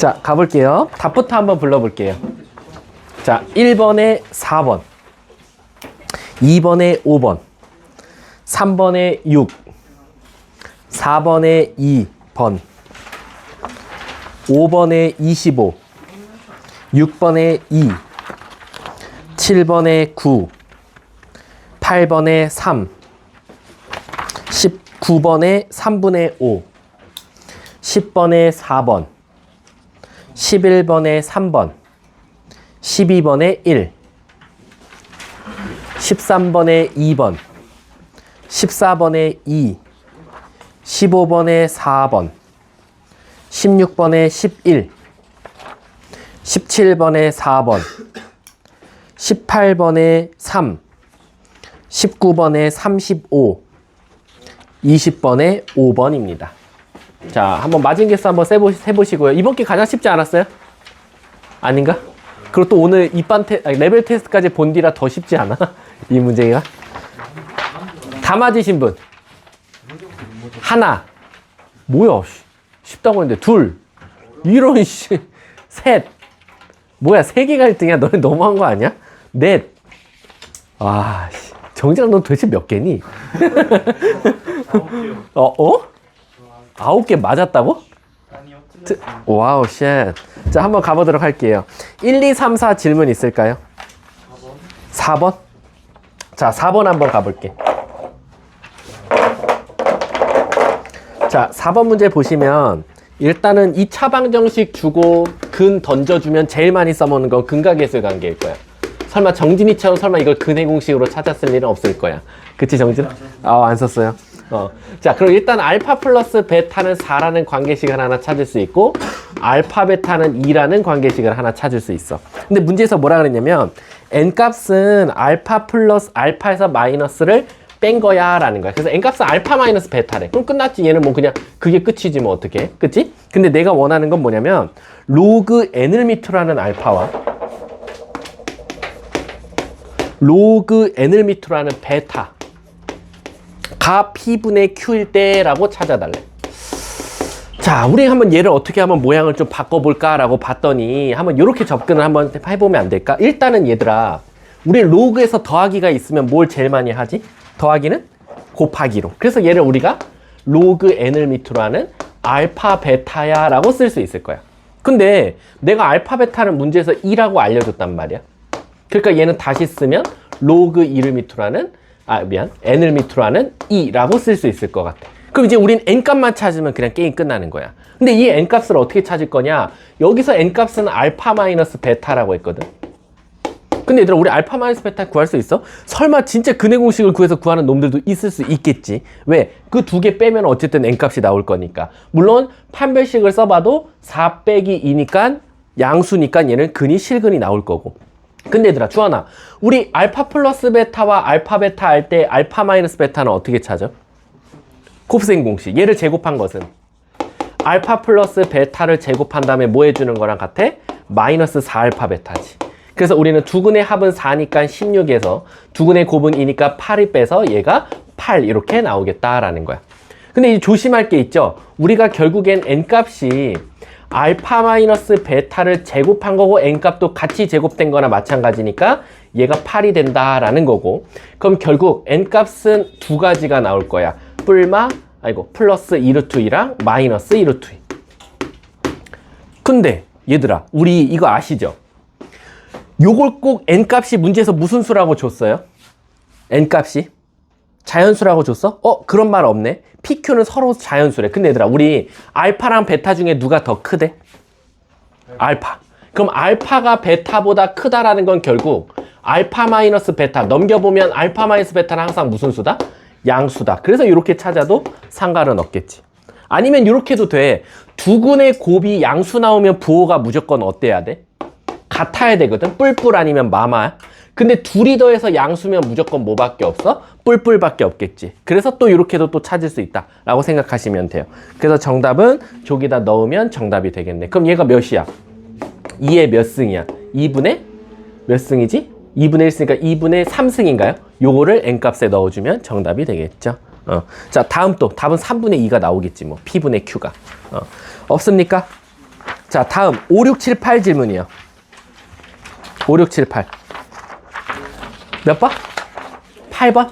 자, 가볼게요. 답부터 한번 불러볼게요. 자, 1번에 4번, 2번에 5번, 3번에 6, 4번에 2번, 5번에 25, 6번에 2, 7번에 9, 8번에 3, 19번에 3분의 5, 10번에 4번, 11번에 3번, 12번에 1, 13번에 2번, 14번에 2, 15번에 4번, 16번에 11, 17번에 4번, 18번에 3, 19번에 35, 20번에 5번입니다. 자, 한번 맞은 개수 한번 세보시고요. 이번 게 가장 쉽지 않았어요? 아닌가? 그리고 또 오늘 레벨 테스트까지 본 뒤라 더 쉽지 않아? 이 문제가? 다 맞으신 분? 하나. 뭐야? 쉽다고 했는데 둘. 이런 씨. 셋. 뭐야? 3개가 1등이야? 너네 너무한 거 아니야? 넷. 아, 정진아 너 도대체 몇 개니? 9개 맞았다고? 아니요. 와우, 쉣. 자, 한번 가보도록 할게요. 1, 2, 3, 4 질문 있을까요? 4번? 자, 4번 한번 가볼게. 자, 4번 문제 보시면 일단은 이 차방정식 주고 근 던져주면 제일 많이 써먹는 건 근각예술 관계일 거야. 설마 정진이처럼 설마 이걸 근의 공식으로 찾았을 일은 없을 거야. 그치, 정진? 안 썼어요. 자, 그럼 일단 알파 플러스 베타는 4라는 관계식을 하나 찾을 수 있고 알파 베타는 2라는 관계식을 하나 찾을 수 있어. 근데 문제에서 뭐라 그랬냐면 n값은 알파 플러스 알파에서 마이너스를 뺀 거야 라는 거야. 그래서 n값은 알파 마이너스 베타래. 그럼 끝났지. 얘는 뭐 그냥 그게 끝이지 뭐 어떡해. 그치? 근데 내가 원하는 건 뭐냐면 로그 n을 밑으로 하는 알파와 로그 n을 밑으로 하는 베타 가 P분의 Q일 때라고 찾아달래. 자, 우리 한번 얘를 어떻게 하면 모양을 좀 바꿔볼까 라고 봤더니 한번 이렇게 접근을 한번 해보면 안 될까? 일단은 얘들아, 우리 로그에서 더하기가 있으면 뭘 제일 많이 하지? 더하기는 곱하기로. 그래서 얘를 우리가 로그 n을 밑으로 하는 알파 베타야 라고 쓸 수 있을 거야. 근데 내가 알파 베타를 문제에서 2라고 알려줬단 말이야. 그러니까 얘는 다시 쓰면 로그 2를 밑으로 하는 n을 밑으로 하는 2라고 쓸 수 있을 것 같아. 그럼 이제 우린 n값만 찾으면 그냥 게임 끝나는 거야. 근데 이 n값을 어떻게 찾을 거냐? 여기서 n값은 알파 마이너스 베타라고 했거든. 근데 얘들아, 우리 알파 마이너스 베타 구할 수 있어? 설마 진짜 근의 공식을 구해서 구하는 놈들도 있을 수 있겠지. 왜? 그 2개 빼면 어쨌든 n값이 나올 거니까. 물론 판별식을 써봐도 4 빼기 2니까 양수니까 얘는 근이 실근이 나올 거고. 근데 얘들아, 주하나, 우리 알파 플러스 베타와 알파 베타 할 때 알파 마이너스 베타는 어떻게 찾아? 곱셈 공식. 얘를 제곱한 것은 알파 플러스 베타를 제곱한 다음에 뭐 해주는 거랑 같아? 마이너스 4알파 베타지. 그래서 우리는 두근의 합은 4니까 16에서 두근의 곱은 2니까 8이 빼서 얘가 8 이렇게 나오겠다라는 거야. 근데 이제 조심할 게 있죠. 우리가 결국엔 n값이 알파 마이너스 베타를 제곱한 거고 n값도 같이 제곱된 거나 마찬가지니까 얘가 8이 된다라는 거고, 그럼 결국 n값은 2가지가 나올 거야. 플러스 2루트 2랑 마이너스 2루트 2. 근데 얘들아, 우리 이거 아시죠? 요걸 꼭 n값이 문제에서 무슨 수라고 줬어요? n값이 자연수라고 줬어? 그런 말 없네. PQ는 서로 자연수래. 근데 얘들아, 우리 알파랑 베타 중에 누가 더 크대? 알파. 그럼 알파가 베타보다 크다라는 건 결국 알파 마이너스 베타 넘겨보면 알파 마이너스 베타는 항상 무슨 수다? 양수다. 그래서 이렇게 찾아도 상관은 없겠지. 아니면 이렇게 해도 돼. 두근의 곱이 양수 나오면 부호가 무조건 어때야 돼? 같아야 되거든. 뿔뿔 아니면 마마. 근데 둘이 더해서 양수면 무조건 뭐밖에 없어? 뿔뿔밖에 없겠지. 그래서 또 이렇게도 또 찾을 수 있다 라고 생각하시면 돼요. 그래서 정답은 저기다 넣으면 정답이 되겠네. 그럼 얘가 몇이야? 2의 몇 승이야? 2분의 몇 승이지? 2분의 1승이니까 2분의 3승인가요? 요거를 n값에 넣어주면 정답이 되겠죠. 자, 다음 또 답은 3분의 2가 나오겠지 뭐. P분의 Q가. 없습니까? 자, 다음 5, 6, 7, 8 질문이요. 5, 6, 7, 8. 몇 번? 8번?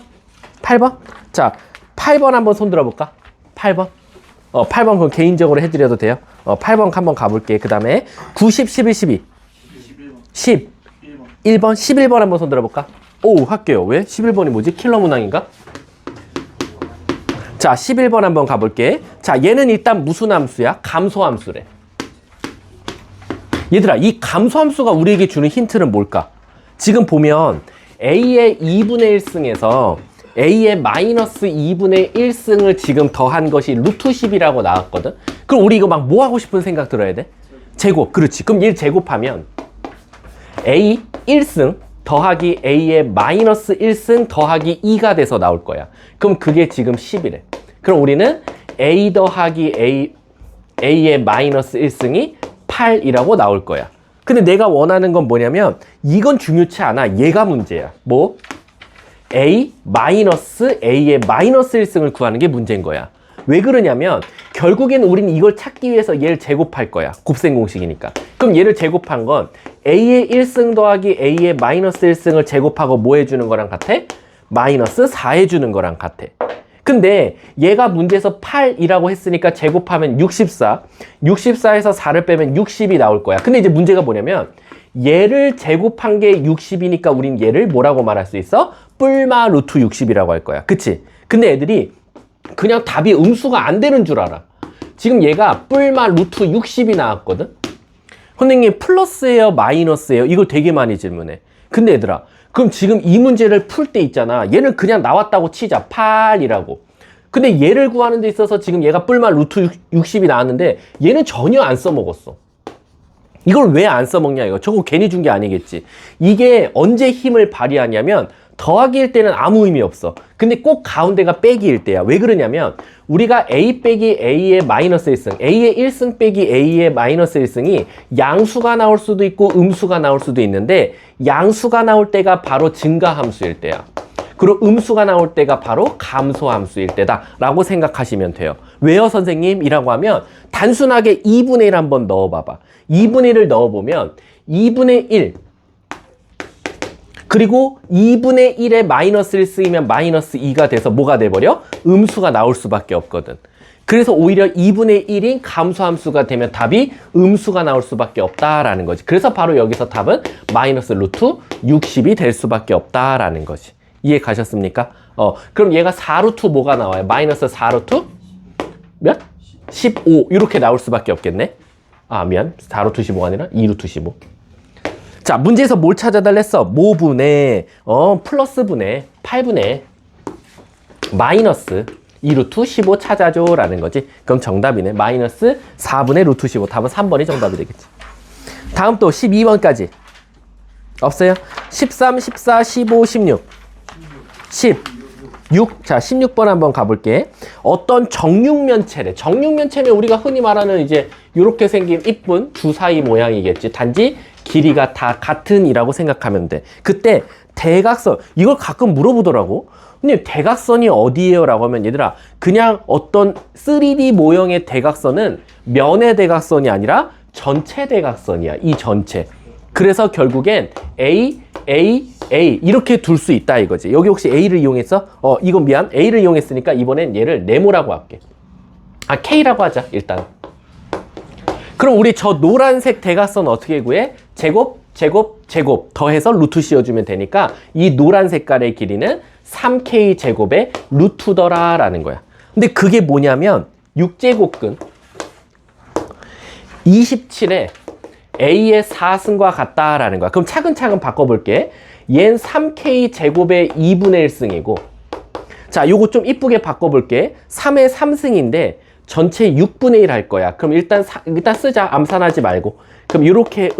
8번? 자, 8번 한번 손 들어볼까? 8번? 8번 그럼 개인적으로 해드려도 돼요? 8번 한번 가볼게. 그 다음에 9, 10, 11, 12. 10. 1번? 11번 한번 손 들어볼까? 오, 할게요. 왜? 11번이 뭐지? 킬러 문항인가? 자, 11번 한번 가볼게. 자, 얘는 일단 무슨 함수야? 감소함수래. 얘들아, 이 감소함수가 우리에게 주는 힌트는 뭘까? 지금 보면 A의 2분의 1승에서 A의 마이너스 2분의 1승을 지금 더한 것이 루트 10이라고 나왔거든? 그럼 우리 이거 막 뭐 하고 싶은 생각 들어야 돼? 제곱. 그렇지. 그럼 얘를 제곱하면 A 1승 더하기 A의 마이너스 1승 더하기 2가 돼서 나올 거야. 그럼 그게 지금 10이래. 그럼 우리는 A 더하기 A의 마이너스 1승이 8이라고 나올 거야. 근데 내가 원하는 건 뭐냐면 이건 중요치 않아. 얘가 문제야. 뭐? A 마이너스 A의 마이너스 1승을 구하는 게 문제인 거야. 왜 그러냐면 결국엔 우린 이걸 찾기 위해서 얘를 제곱할 거야. 곱셈 공식이니까. 그럼 얘를 제곱한 건 A의 1승 더하기 A의 마이너스 1승을 제곱하고 뭐 해주는 거랑 같아? 마이너스 4 해주는 거랑 같아. 근데 얘가 문제에서 8이라고 했으니까 제곱하면 64. 64에서 4를 빼면 60이 나올 거야. 근데 이제 문제가 뭐냐면 얘를 제곱한 게 60이니까 우린 얘를 뭐라고 말할 수 있어? 뿔마 루트 60이라고 할 거야. 그치? 근데 애들이 그냥 답이 음수가 안 되는 줄 알아. 지금 얘가 뿔마 루트 60이 나왔거든? 선생님 플러스예요? 마이너스예요? 이걸 되게 많이 질문해. 근데 얘들아, 그럼 지금 이 문제를 풀 때 있잖아. 얘는 그냥 나왔다고 치자. 8이라고. 근데 얘를 구하는 데 있어서 지금 얘가 뿔마 루트 60이 나왔는데 얘는 전혀 안 써먹었어. 이걸 왜 안 써먹냐 이거. 저거 괜히 준 게 아니겠지. 이게 언제 힘을 발휘하냐면 더하기일 때는 아무 의미 없어. 근데 꼭 가운데가 빼기일 때야. 왜 그러냐면 우리가 A 빼기 A의 마이너스 1승, A의 1승 빼기 A의 마이너스 1승이 양수가 나올 수도 있고 음수가 나올 수도 있는데 양수가 나올 때가 바로 증가함수일 때야. 그리고 음수가 나올 때가 바로 감소함수일 때다 라고 생각하시면 돼요. 왜요 선생님? 이라고 하면 단순하게 2분의 1 한번 넣어봐봐. 2분의 1을 넣어보면 2분의 1 그리고 2분의 1에 마이너스 1 쓰이면 마이너스 2가 돼서 뭐가 돼버려? 음수가 나올 수밖에 없거든. 그래서 오히려 2분의 1인 감소함수가 되면 답이 음수가 나올 수밖에 없다라는 거지. 그래서 바로 여기서 답은 마이너스 루트 60이 될 수밖에 없다라는 거지. 이해 가셨습니까? 그럼 얘가 4루트 뭐가 나와요? 마이너스 4루트 몇? 15 이렇게 나올 수밖에 없겠네. 아 미안 4루트 15가 아니라 2루트 15. 자 문제에서 뭘 찾아달랬어? 모분의 플러스분의 8분의 마이너스 2루트 15 찾아줘 라는 거지. 그럼 정답이네. 마이너스 4분의 루트 15. 답은 3번이 정답이 되겠지. 다음 또 12번까지 없어요? 13, 14, 15, 16 16. 자, 16번 한번 가볼게. 어떤 정육면체래. 정육면체는 우리가 흔히 말하는 이제 이렇게 생긴 이쁜 주사위 모양이겠지. 단지 길이가 다 같은 이라고 생각하면 돼. 그때 대각선, 이걸 가끔 물어보더라고. 근데 대각선이 어디예요? 라고 하면 얘들아, 그냥 어떤 3D 모형의 대각선은 면의 대각선이 아니라 전체 대각선이야. 이 전체. 그래서 결국엔 A 이렇게 둘 수 있다 이거지. 여기 혹시 A를 이용했어? 이건 미안. A를 이용했으니까 이번엔 얘를 네모라고 할게. K라고 하자 일단. 그럼 우리 저 노란색 대각선 어떻게 구해? 제곱 더해서 루트 씌워주면 되니까 이 노란 색깔의 길이는 3K 제곱의 루트더라 라는 거야. 근데 그게 뭐냐면 6제곱근 27에 A의 4승과 같다라는 거야. 그럼 차근차근 바꿔볼게. 얘는 3K 제곱의 2분의 1승이고 자 요거 좀 이쁘게 바꿔볼게. 3의 3승인데 전체 6분의 1 할 거야. 그럼 일단 쓰자. 암산하지 말고. 그럼 이렇게의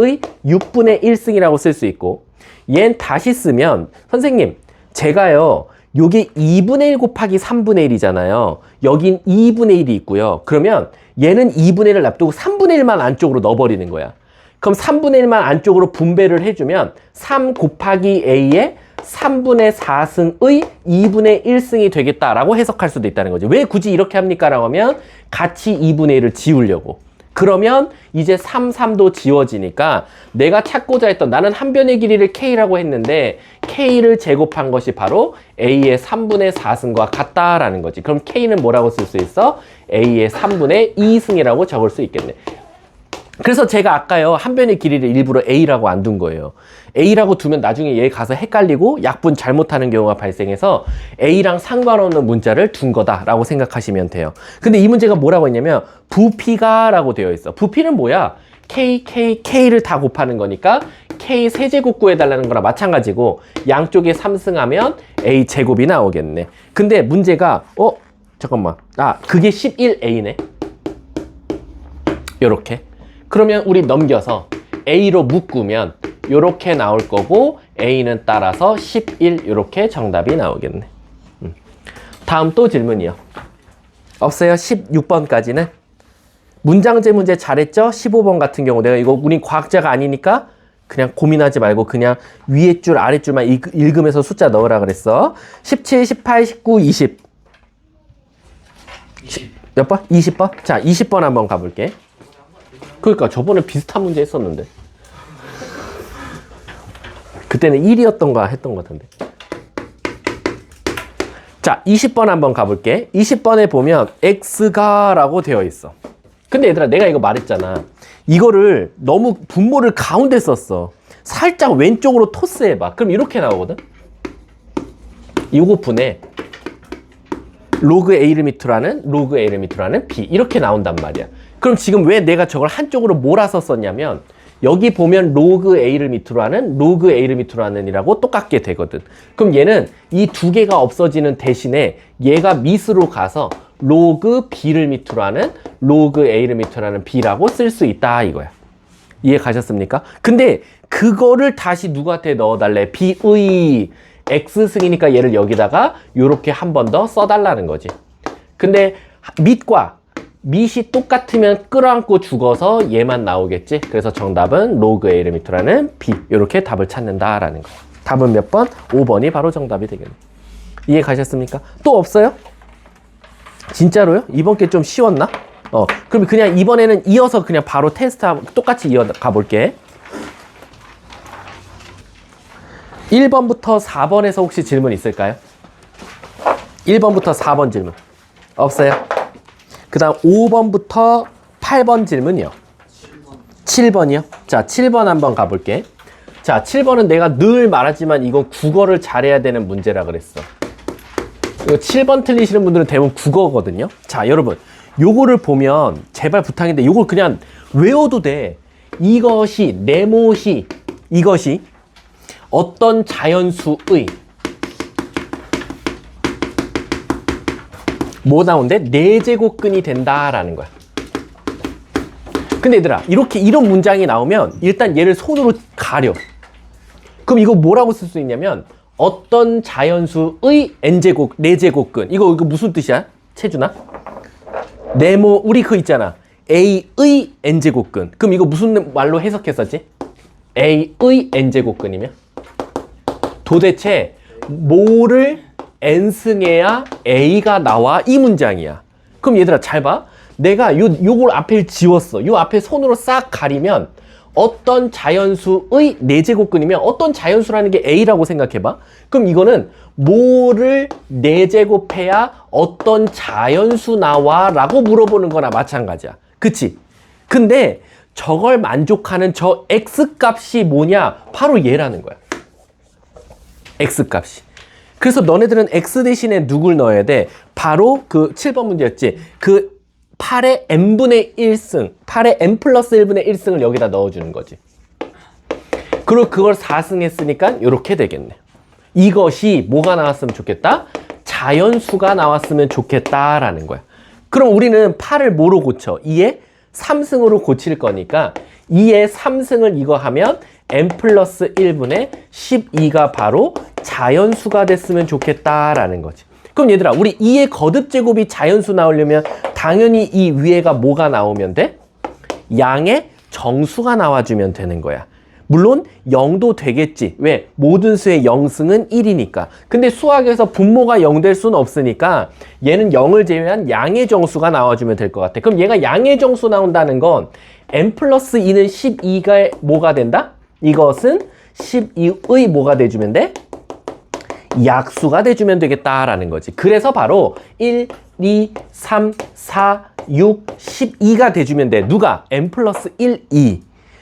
6분의 1승이라고 쓸 수 있고 얘는 다시 쓰면 선생님 제가요 요게 2분의 1 곱하기 3분의 1이잖아요. 여긴 2분의 1이 있고요. 그러면 얘는 2분의 1을 놔두고 3분의 1만 안쪽으로 넣어버리는 거야. 그럼 3분의 1만 안쪽으로 분배를 해주면 3 곱하기 A의 3분의 4승의 2분의 1승이 되겠다라고 해석할 수도 있다는 거죠. 왜 굳이 이렇게 합니까? 라고 하면 같이 2분의 1을 지우려고. 그러면 이제 3, 3도 지워지니까 내가 찾고자 했던 나는 한 변의 길이를 K라고 했는데 K를 제곱한 것이 바로 A의 3분의 4승과 같다라는 거지. 그럼 K는 뭐라고 쓸 수 있어? A의 3분의 2승이라고 적을 수 있겠네. 그래서 제가 아까요 한 변의 길이를 일부러 A라고 안 둔 거예요. A라고 두면 나중에 얘 가서 헷갈리고 약분 잘못하는 경우가 발생해서 A랑 상관없는 문자를 둔 거다라고 생각하시면 돼요. 근데 이 문제가 뭐라고 했냐면 부피가 라고 되어 있어. 부피는 뭐야? K를 다 곱하는 거니까 K 세제곱 구해달라는 거랑 마찬가지고 양쪽에 3승하면 A 제곱이 나오겠네. 근데 문제가 잠깐만 그게 11A네. 요렇게. 그러면 우리 넘겨서 A로 묶으면 요렇게 나올 거고 A는 따라서 11 요렇게 정답이 나오겠네. 다음 또 질문이요. 없어요? 16번까지는? 문장제 문제 잘했죠? 15번 같은 경우 내가 이거 우린 과학자가 아니니까 그냥 고민하지 말고 그냥 위에 줄 아래 줄만 읽으면서 숫자 넣으라 그랬어. 17, 18, 19, 20. 몇 번? 20번? 자, 20번 한번 가볼게. 그러니까 저번에 비슷한 문제 했었는데 그때는 1이었던가 했던 것 같은데. 자, 20번 한번 가볼게. 20번에 보면 X가 라고 되어 있어. 근데 얘들아 내가 이거 말했잖아. 이거를 너무 분모를 가운데 썼어. 살짝 왼쪽으로 토스해봐. 그럼 이렇게 나오거든. 요거 분해 로그 A를 밑으로 하는 B 이렇게 나온단 말이야. 그럼 지금 왜 내가 저걸 한쪽으로 몰아서 썼냐면 여기 보면 로그 A를 밑으로 하는 이라고 똑같게 되거든. 그럼 얘는 이 두 개가 없어지는 대신에 얘가 밑으로 가서 로그 B를 밑으로 하는 로그 A를 밑으로 하는 B라고 쓸 수 있다 이거야. 이해 가셨습니까? 근데 그거를 다시 누구한테 넣어달래? B의 X승이니까 얘를 여기다가 요렇게 한 번 더 써달라는 거지. 근데 밑이 똑같으면 끌어안고 죽어서 얘만 나오겠지. 그래서 정답은 로그 A를 밑으로 하는 B 이렇게 답을 찾는다라는 거. 답은 몇 번? 5번이 바로 정답이 되겠네. 이해 가셨습니까? 또 없어요? 진짜로요? 이번 게 좀 쉬웠나? 그럼 그냥 이번에는 이어서 그냥 바로 테스트 똑같이 이어가 볼게. 1번부터 4번에서 혹시 질문 있을까요? 1번부터 4번 질문 없어요? 그 다음 5번부터 8번 질문이요. 7번이요? 자, 7번 한번 가볼게. 자, 7번은 내가 늘 말하지만 이건 국어를 잘해야 되는 문제라 그랬어. 이거 7번 틀리시는 분들은 대부분 국어거든요. 자, 여러분 요거를 보면 제발 부탁인데 요걸 그냥 외워도 돼. 이것이 어떤 자연수의 뭐 나온대? 4제곱근이 된다라는 거야. 근데 얘들아 이런 문장이 나오면 일단 얘를 손으로 가려. 그럼 이거 뭐라고 쓸 수 있냐면 어떤 자연수의 n제곱 4제곱근. 이거 무슨 뜻이야? 채준아? 우리 그거 있잖아. A의 n제곱근. 그럼 이거 무슨 말로 해석했었지? A의 n제곱근이면? 도대체 뭐를 n승해야 A가 나와? 이 문장이야. 그럼 얘들아 잘 봐. 내가 요걸 앞에 지웠어. 요 앞에 손으로 싹 가리면 어떤 자연수의 4제곱근이면 어떤 자연수라는 게 A라고 생각해봐. 그럼 이거는 뭐를 4제곱해야 어떤 자연수 나와? 라고 물어보는 거나 마찬가지야. 그치? 근데 저걸 만족하는 저 X값이 뭐냐? 바로 얘라는 거야. X값이. 그래서 너네들은 X 대신에 누굴 넣어야 돼? 바로 그 7번 문제였지. 그 8의 n분의 1승, 8의 n 플러스 1분의 1승을 여기다 넣어주는 거지. 그리고 그걸 4승 했으니까 이렇게 되겠네. 이것이 뭐가 나왔으면 좋겠다? 자연수가 나왔으면 좋겠다라는 거야. 그럼 우리는 8을 뭐로 고쳐? 2의 3승으로 고칠 거니까 2의 3승을 이거 하면 n 플러스 1분의 12가 바로 자연수가 됐으면 좋겠다라는 거지. 그럼 얘들아 우리 2의 거듭제곱이 자연수 나오려면 당연히 이 위에가 뭐가 나오면 돼? 양의 정수가 나와주면 되는 거야. 물론 0도 되겠지. 왜? 모든 수의 0승은 1이니까. 근데 수학에서 분모가 0 될 수는 없으니까 얘는 0을 제외한 양의 정수가 나와주면 될 것 같아. 그럼 얘가 양의 정수 나온다는 건 n 플러스 2는 12가 뭐가 된다? 이것은 12의 뭐가 돼주면 돼? 약수가 돼주면 되겠다라는 거지. 그래서 바로 1, 2, 3, 4, 6, 12가 돼주면 돼. 누가? n 플러스 1, 2.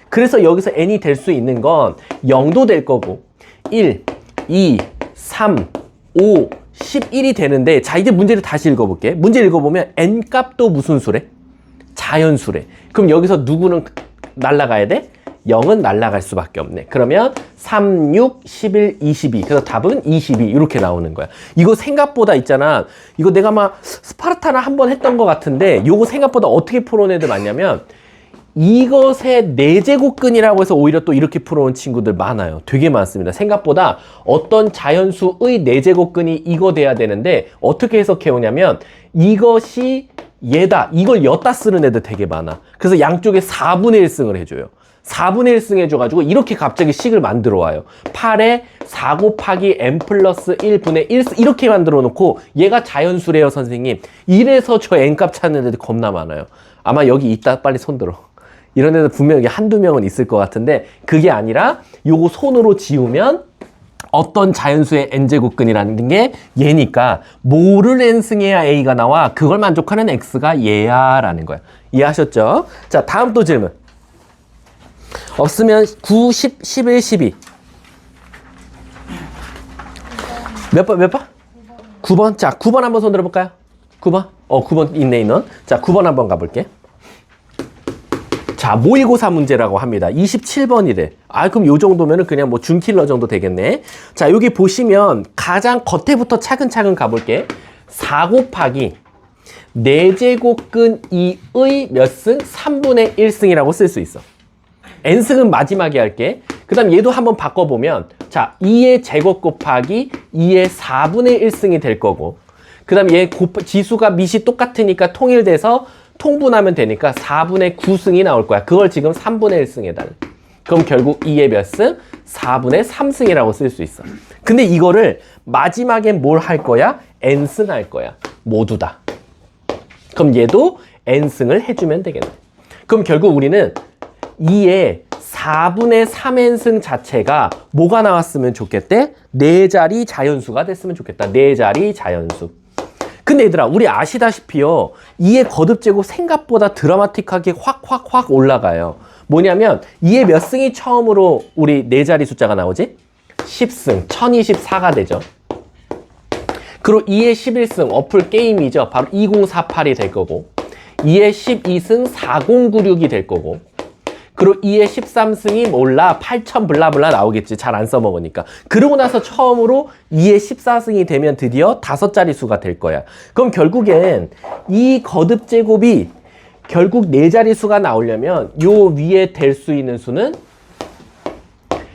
그래서 여기서 n이 될 수 있는 건 0도 될 거고 1, 2, 3, 5, 11이 되는데 자 이제 문제를 다시 읽어볼게. 문제 읽어보면 n 값도 무슨 수래? 자연수래. 그럼 여기서 누구는 날아가야 돼? 0은 날아갈 수밖에 없네. 그러면 3, 6, 11, 22. 그래서 답은 22 이렇게 나오는 거야. 이거 생각보다 있잖아. 이거 내가 막 스파르타나 한번 했던 것 같은데 이거 생각보다 어떻게 풀어온 애들 많냐면 이것의 4제곱근이라고 해서 오히려 또 이렇게 풀어온 친구들 많아요. 되게 많습니다. 생각보다 어떤 자연수의 4제곱근이 이거 돼야 되는데 어떻게 해석해 오냐면 이것이 얘다. 이걸 엿다 쓰는 애들 되게 많아. 그래서 양쪽에 4분의 1승을 해줘요. 4분의 1승 해줘가지고 이렇게 갑자기 식을 만들어 와요. 8에 4 곱하기 n 플러스 1분의 1 이렇게 만들어 놓고 얘가 자연수래요 선생님. 이래서 저 n값 찾는 애들 겁나 많아요. 아마 여기 있다 빨리 손들어. 이런 애들 분명히 한두 명은 있을 것 같은데 그게 아니라 요거 손으로 지우면 어떤 자연수의 n제곱근이라는 게 얘니까 뭐를 n승해야 a가 나와? 그걸 만족하는 x가 얘야 라는 거야. 이해하셨죠? 자 다음 또 질문. 없으면 9, 10, 11, 12 몇 번? 9번? 자 9번 한번 손 들어볼까요? 9번? 9번 있네 인원. 자 9번 한번 가볼게. 자, 모의고사 문제라고 합니다. 27번이래. 그럼 요 정도면은 그냥 뭐 준킬러 정도 되겠네. 자, 여기 보시면 가장 겉에부터 차근차근 가볼게. 4 곱하기 4제곱근 2의 몇 승? 3분의 1승이라고 쓸 수 있어. n승은 마지막에 할게. 그 다음 얘도 한번 바꿔보면 자, 2의 제곱 곱하기 2의 4분의 1승이 될 거고 그 다음 얘 지수가 밑이 똑같으니까 통일돼서 통분하면 되니까 4분의 9승이 나올 거야. 그걸 지금 3분의 1승 해달래. 그럼 결국 2의 몇 승? 4분의 3승이라고 쓸 수 있어. 근데 이거를 마지막에 뭘 할 거야? n승 할 거야. 모두 다. 그럼 얘도 n승을 해주면 되겠네. 그럼 결국 우리는 2의 4분의 3n승 자체가 뭐가 나왔으면 좋겠대? 4자리 자연수가 됐으면 좋겠다. 4자리 자연수. 근데 얘들아 우리 아시다시피요 2의 거듭제곱 생각보다 드라마틱하게 확 올라가요. 뭐냐면 2의 몇 승이 처음으로 우리 4자리 숫자가 나오지? 10승 1024가 되죠. 그리고 2의 11승 어플 게임이죠. 바로 2048이 될 거고 2의 12승 4096이 될 거고 그리고 2의 13승이 몰라 8000 블라블라 나오겠지. 잘 안 써먹으니까. 그러고 나서 처음으로 2의 14승이 되면 드디어 5자리 수가 될 거야. 그럼 결국엔 이 거듭제곱이 결국 4자리 수가 나오려면 요 위에 될 수 있는 수는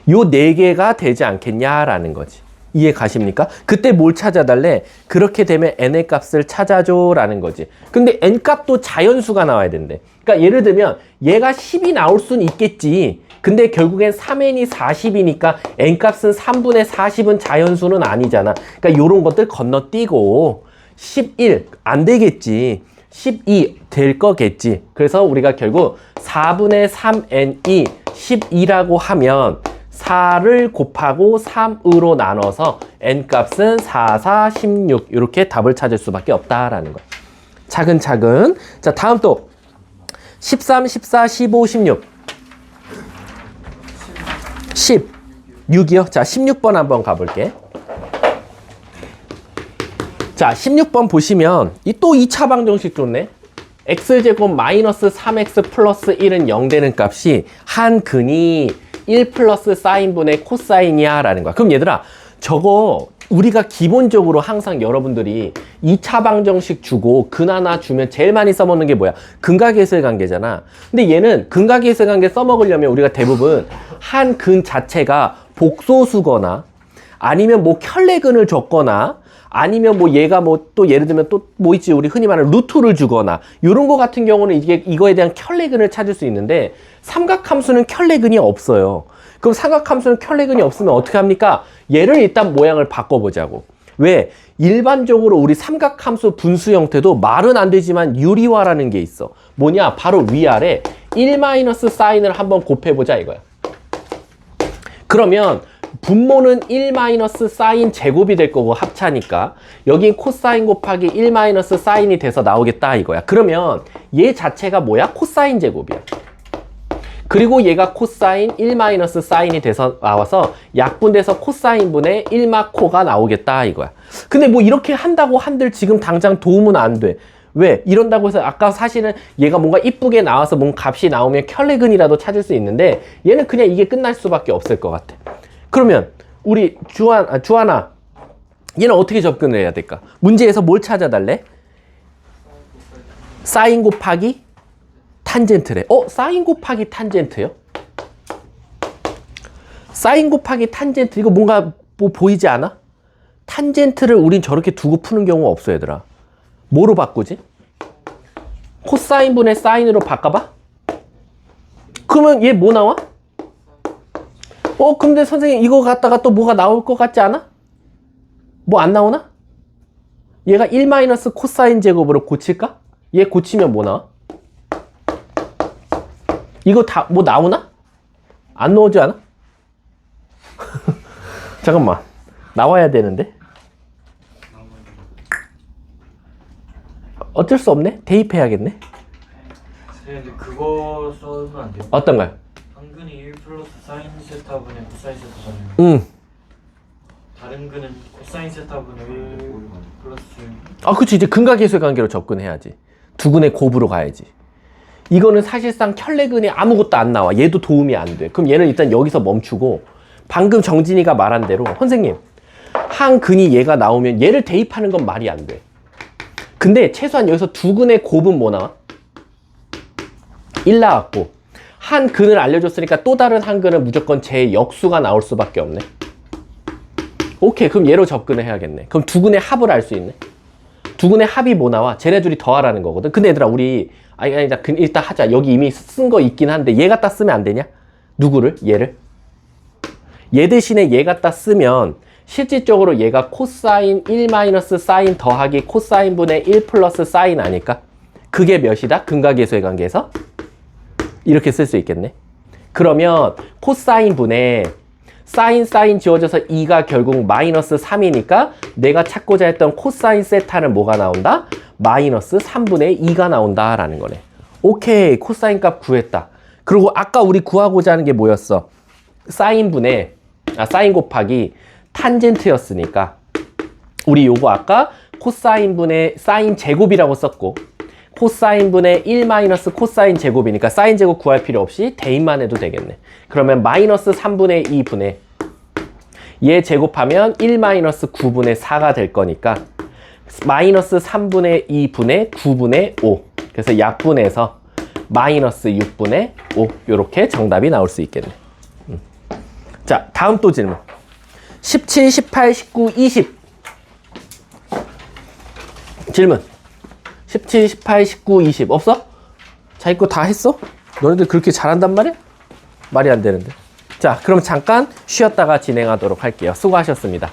요 4개가 되지 않겠냐라는 거지. 이해 가십니까? 그때 뭘 찾아달래? 그렇게 되면 n의 값을 찾아줘 라는 거지. 근데 n 값도 자연수가 나와야 된대. 그러니까 예를 들면 얘가 10이 나올 수는 있겠지. 근데 결국엔 3n이 40이니까 n 값은 3분의 40은 자연수는 아니잖아. 그러니까 요런 것들 건너뛰고 11 안 되겠지. 12 될 거겠지. 그래서 우리가 결국 4분의 3n이 12라고 하면 4를 곱하고 3으로 나눠서 n값은 4, 4, 16 이렇게 답을 찾을 수밖에 없다라는 거야. 차근차근. 자 다음 또 13, 14, 15, 16 16이요? 자 16번 한번 가볼게. 자 16번 보시면 또 2차 방정식 좋네. x제곱 마이너스 3x 플러스 1은 0 되는 값이 한 근이 1 플러스 사인분의 코사인이야 라는 거야. 그럼 얘들아 저거 우리가 기본적으로 항상 여러분들이 2차 방정식 주고 근 하나 주면 제일 많이 써먹는 게 뭐야? 근각계수의 관계잖아. 근데 얘는 근각계수의 관계 써먹으려면 우리가 대부분 한 근 자체가 복소수거나 아니면 뭐 켤레근을 줬거나 아니면 뭐 얘가 뭐 또 예를 들면 또 뭐 있지 우리 흔히 말하는 루트를 주거나 요런 거 같은 경우는 이거에 대한 켤레근을 찾을 수 있는데 삼각함수는 켤레근이 없어요. 그럼 삼각함수는 켤레근이 없으면 어떻게 합니까? 얘를 일단 모양을 바꿔보자고. 왜? 일반적으로 우리 삼각함수 분수 형태도 말은 안 되지만 유리화라는 게 있어. 뭐냐? 바로 위아래 1 사인을 한번 곱해보자 이거야. 그러면 분모는 1 사인 제곱이 될 거고 합차니까 여긴 코사인 곱하기 1 사인이 돼서 나오겠다 이거야. 그러면 얘 자체가 뭐야? 코사인 제곱이야. 그리고 얘가 코사인 1 사인이 돼서 나와서 약분돼서 코사인분의 1마코가 나오겠다 이거야. 근데 뭐 이렇게 한다고 한들 지금 당장 도움은 안 돼. 왜? 이런다고 해서 아까 사실은 얘가 뭔가 이쁘게 나와서 뭔가 값이 나오면 켤레근이라도 찾을 수 있는데 얘는 그냥 이게 끝날 수밖에 없을 것 같아. 그러면 우리 주하나 얘는 어떻게 접근을 해야 될까? 문제에서 뭘 찾아달래? 사인 곱하기 탄젠트래. 사인 곱하기 탄젠트요? 사인 곱하기 탄젠트 이거 뭔가 뭐 보이지 않아? 탄젠트를 우린 저렇게 두고 푸는 경우가 없어 얘들아. 뭐로 바꾸지? 코사인분의 사인으로 바꿔봐? 그러면 얘 뭐 나와? 근데 선생님 이거 갖다가 또 뭐가 나올 것 같지 않아? 뭐 안 나오나? 얘가 1 코사인 제곱으로 고칠까? 얘 고치면 뭐 나와? 이거 다 뭐 나오나? 안 나오지 않아? 잠깐만 나와야 되는데 어쩔 수 없네. 대입해야겠네. 근데 그거 써면 안 돼요? 어떤가요? 한근이 1 플러스 사인 세타분의 코사인 세타잖아요. 응. 다른 근은 코사인 세타분의 1 플러스 그치. 이제 근각계수의 관계로 접근해야지. 두 근의 곱으로 가야지. 이거는 사실상 켤레근이 아무것도 안 나와. 얘도 도움이 안 돼. 그럼 얘는 일단 여기서 멈추고 방금 정진이가 말한 대로 선생님 한 근이 얘가 나오면 얘를 대입하는 건 말이 안 돼. 근데 최소한 여기서 두 근의 곱은 뭐 나와? 1 나왔고 한 근을 알려줬으니까 또 다른 한 근은 무조건 제 역수가 나올 수밖에 없네. 오케이. 그럼 얘로 접근을 해야겠네. 그럼 두 근의 합을 알 수 있네. 두 근의 합이 뭐 나와? 쟤네 둘이 더하라는 거거든. 근데 얘들아 우리 아니 일단 하자. 여기 이미 쓴 거 있긴 한데 얘 갖다 쓰면 안 되냐? 누구를? 얘를? 얘 대신에 얘 갖다 쓰면 실질적으로 얘가 코사인 1 사인 더하기 코사인분의 1 플러스 사인 아닐까? 그게 몇이다? 근각계수의 관계에서? 이렇게 쓸 수 있겠네. 그러면 코사인분의 사인 지워져서 2가 결국 마이너스 3이니까 내가 찾고자 했던 코사인 세타는 뭐가 나온다? 마이너스 3분의 2가 나온다 라는 거네. 오케이. 코사인 값 구했다. 그리고 아까 우리 구하고자 하는 게 뭐였어? 사인 곱하기 탄젠트였으니까 우리 요거 아까 코사인분의 사인 제곱이라고 썼고 코사인분의 1 코사인 제곱이니까 사인 제곱 구할 필요 없이 대입만 해도 되겠네. 그러면 마이너스 3분의 2분의 얘 제곱하면 1 9분의 4가 될 거니까 마이너스 3분의 2분의 9분의 5 그래서 약분해서 마이너스 6분의 5 요렇게 정답이 나올 수 있겠네. 자 다음 또 질문 17, 18, 19, 20 질문 17, 18, 19, 20 없어? 자기 거 다 했어? 너네들 그렇게 잘한단 말이야? 말이 안 되는데. 자 그럼 잠깐 쉬었다가 진행하도록 할게요. 수고하셨습니다.